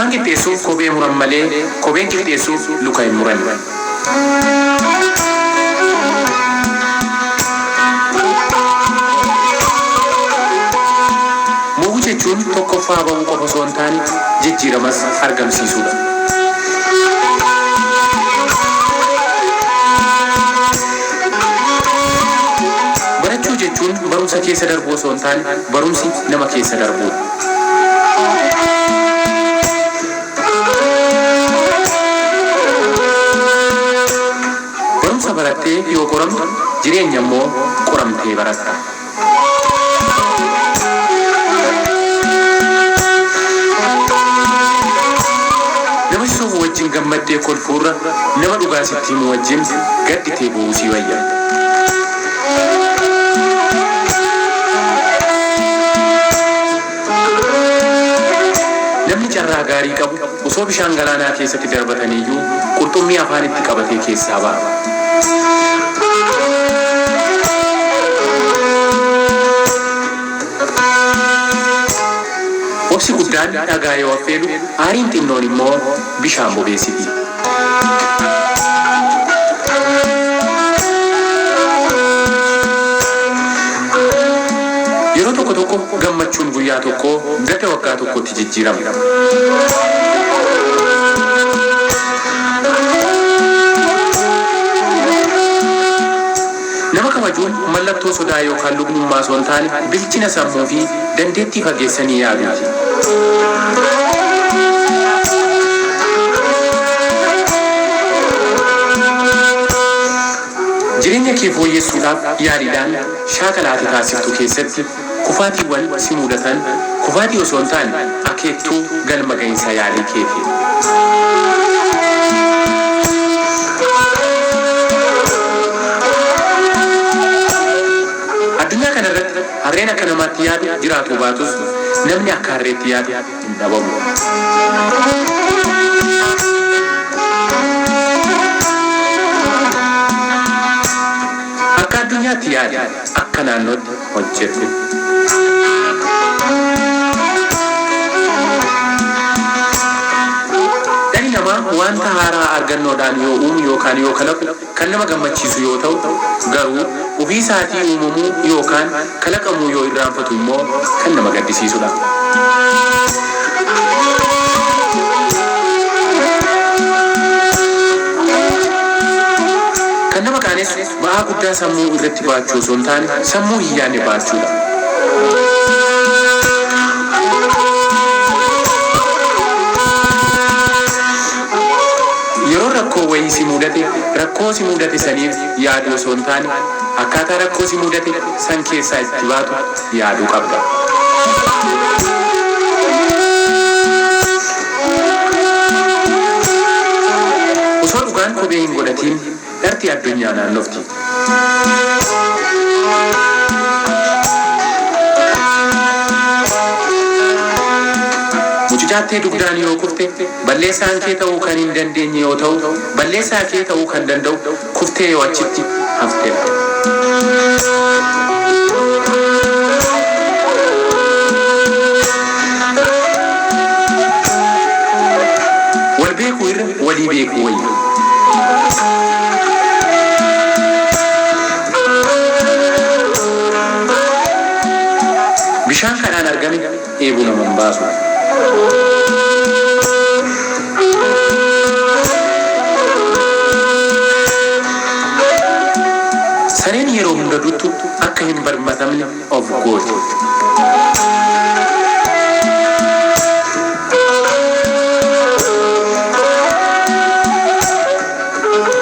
Afaan qixxeessuuf kophee muran malee kopheen qixxeessuuf luka hin muran. Mo'uu jechuun tokkoffaa bahuu qofa osoo hin taane jijjiiramas argamsiisuudha. Barachuu jechuun barumsa keessa darbuu osoo hin taane barumsi nama keessa darbuudha. Barumsa barattee yoo qoramtu jireenya immoo qoramtee baratta. Nama suuf wajjin gammaddee kolfuurra nama dhugaa sitti himu wajjin gadditee bu'uu si wayya. Namni carraa gaarii qabu osoo bishaan galaanaa keessatti darbataniiyyuu qurxummii afaanitti qabatee keessaa ba'a. Obsi guddaan dhagaa yoo affeelu aariin xinnoon immoo bishaan bobeessiti. Yeroo tokko tokko gammachuun guyyaa tokko gadda waggaa tokkotti jijjiirama. Nama kabajuun mallattoo sodaa yookaan lugnummaa osoo hin taane bilchina sammuu fi dandeettii fageessanii yaaduuti. Jireenya kee fooyyessuudhaaf yaaliidhaan shaakalaati taasiftu keessatti kufaatiiwwan si mudatan kufaatii osoo hin taane akeektuu galma gahinsa yaalii keeti. Addunyaa kanarratti harreen akka namaatti yaadu jiraatu baatus namni akka harreetti yaadu hin dhabamu. Akka addunyaatti yaadu akka naannootti hojjetu. Dhalli namaa wanta haaraa argannoodhaan yoo uumu yookaan yoo kalaqu kan nama gammachiisu yoo ta'u garuu ofii isaatii uumamuu yookaan kalaqamuu yoo irraanfatu immoo kan nama gaddisiisudha. Kan nama qaanessu ba'aa guddaa sammuu irratti baachuu osoo hin taane sammuu hin yaadne baachuudha. Yeroo rakkoo wayii si mudate rakkoo si mudate saniif yaaduu osoo hin taane akkaataa rakkoo si mudate san keessaa itti baatu yaaduu qabda. Osoo dhugaan kophee hin godhatiin dharti addunyaa naannofti. Mucucaattee dugdaan yoo kufte balleessaan kee ta'uu kan hin dandeenye yoo ta'u balleessaa kee ta'uu kan danda'u kuftee yoo achitti hafteedha. Wal beekuu irra walii beekuu wayya. Bishaan kanaan argame eebuu nama hin baasu. Sareen yeroo hunda duttu akka hin barbaadamne of gooti.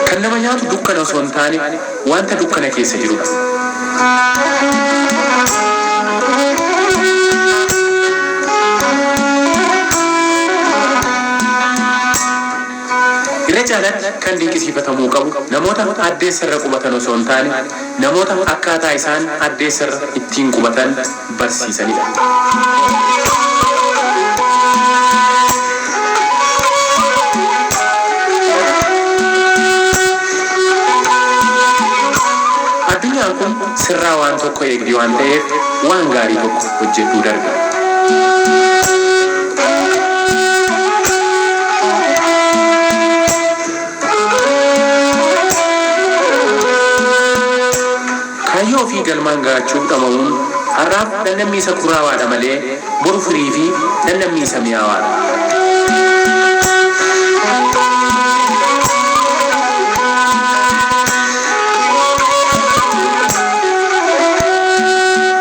Kan nama nyaatu dukkana osoo hin taane wanta dukkana keessa jirudha. Irra caalatti kan dinqisiifatamuu qabu namoota addeessarra qubatan osoo hin taane namoota akkaataa isaan addeessarra ittiin qubatan barsiisanidha. Addunyaan kun sirraa waan tokko eegdi waan ta'eef waan gaarii tokko hojjechuu darbe. dhama'uun har'aaf dhandhammiisa kuraawaadha malee boru firii fi dhandhammiisa mi'aawaadha.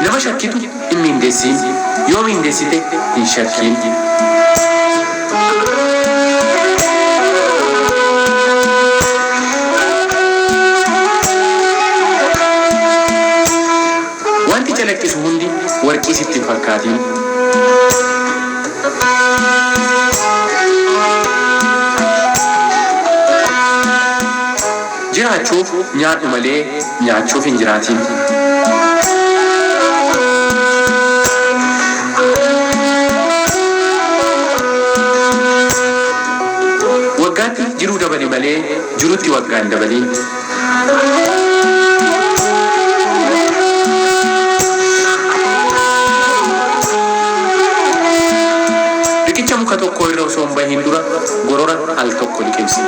Nama shakkitu hin miindeessiin, yoo miindeessite hin shakkiin. Wanti calaqqisu hundi warqii sitti hin fakkaatiin. Jiraachuuf nyaadhu malee nyaachuuf hin jiraatiin. Waggaatti jiruu dabali malee jirutti waggaan dabaliin. Riqicha muka tokko irra osoo hin bahin dura gorora al tokko liqimsi.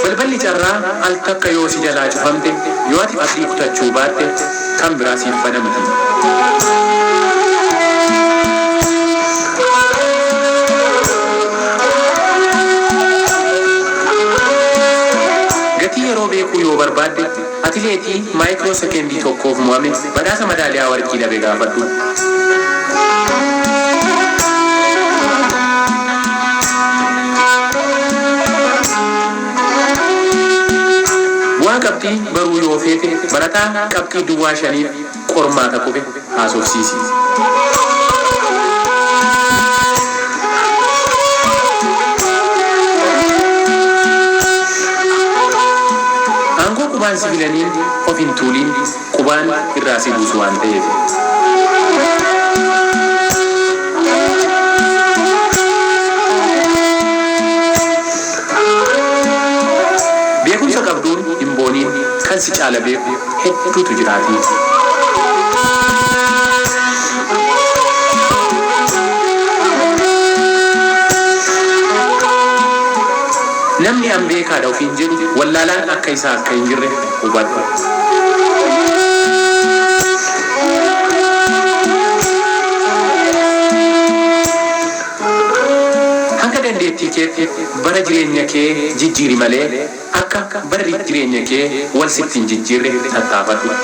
Balballi carraa al takka yoo si jalaa cufamte, yoo ati abdii kutachuu baatte kan biraa siif banamti. Gatii yeroo beekuu yoo barbaadde atileetii maayikiroo sekendii tokkoof mo'ame badhaasa madaaliyaa warqii dhabe gaafadhu. Bu'aa qabxii baruu yoo feete barataa qabxii duwwaa 5 qormaata kufe haasofsiisi. Aangoo qubaan sibilaniin of hin tuuliin qubaan irraa si buusu waan ta'eef. Beekumsa qabduun hin booniin kan si caala beeku hedduutu jiraatii. Namni an beekaadha ofiin jedhu wallaalaan akka isaa akka hin jirre hubadhu. Hanga dandeettii keetti bara jireenya kee jijjiiri malee akka barri jireenya kee wal sitti hin jijjiirre tattaafadhu.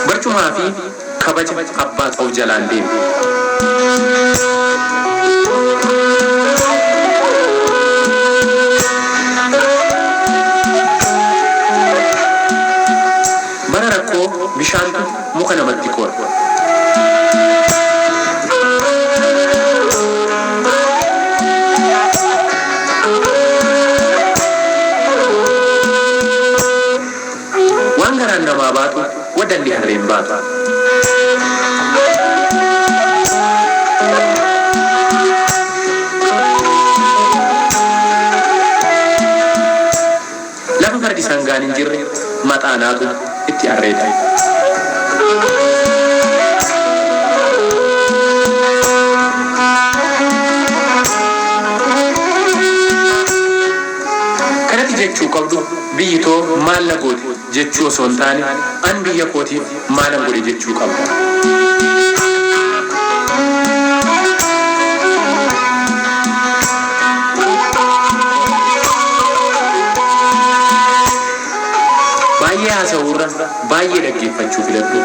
Barcumaa fi kabaja abbaa ta'uu jalaan deemu. Bara rakkoo bishaantu muka namatti koora. Waan garaan namaa baatu wadalli harreen baatu. Lafa fardi sangaan hin jirre maxaanaatu itti harreedha. Kanatti jechuu qabdu biyyi too maal na gooti jechuu osoo hin taane an biyya kootiif maalan godhe jechuu qabda. Baay'ee haasa'uurra baay'ee dhaggeeffachuu filadhu.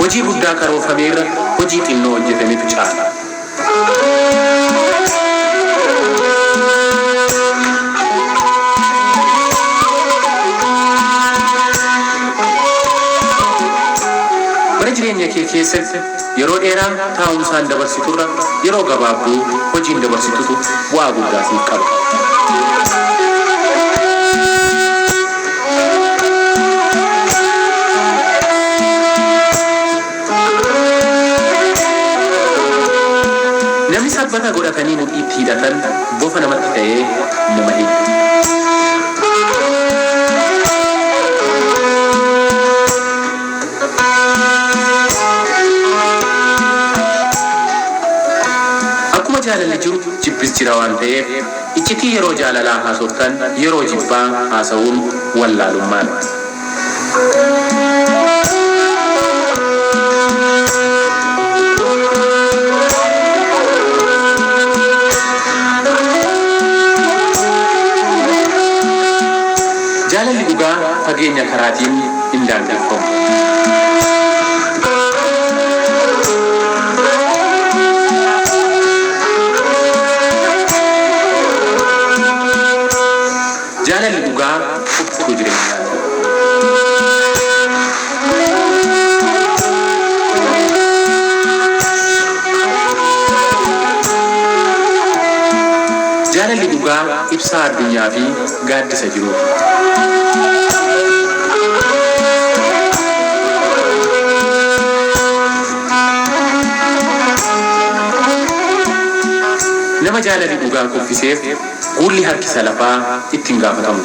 Hojii guddaa karoorfameerra hojii xinnoo hojjetametu caala. Bara jireenya kee keessatti yeroo dheeraa taa'umsaan dabarsiturra yeroo gabaabduu hojiin dabarsitutu bu'aa guddaa siif qaba. namni sabbata godhatanii mudhiitti hidhatan bofa namatti ta'ee nama hidha. Akkuma jaalalli jiru jibbis jira waan ta'eef iccitii yeroo jaalalaa haasoftan yeroo jibbaa haasawuun wallaalummaan. Jaalalli dhugaa fageenya karaatiin hin daangeffamu. Jaalalli dhugaa uffuu jireenyaati. Jaalalli dhugaa ibsaa addunyaa fi gaaddisa jiruudha. Nama jaalalli dhugaa kuffiseef guulli harkisa lafaa ittiin gaafatamu.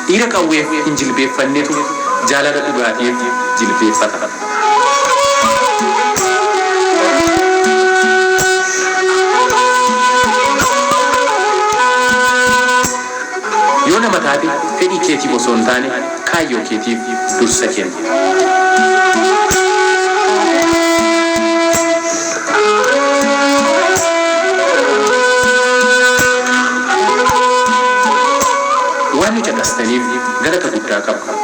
Dhiira qawweef hin jilbeeffannetu jaalala dhugaatiif jilbeeffata. Yoo nama taate fedhii keetiif osoo hin taane kaayyoo keetiif dursa kenna. Waan nu caqastaniif galata guddaa qaba.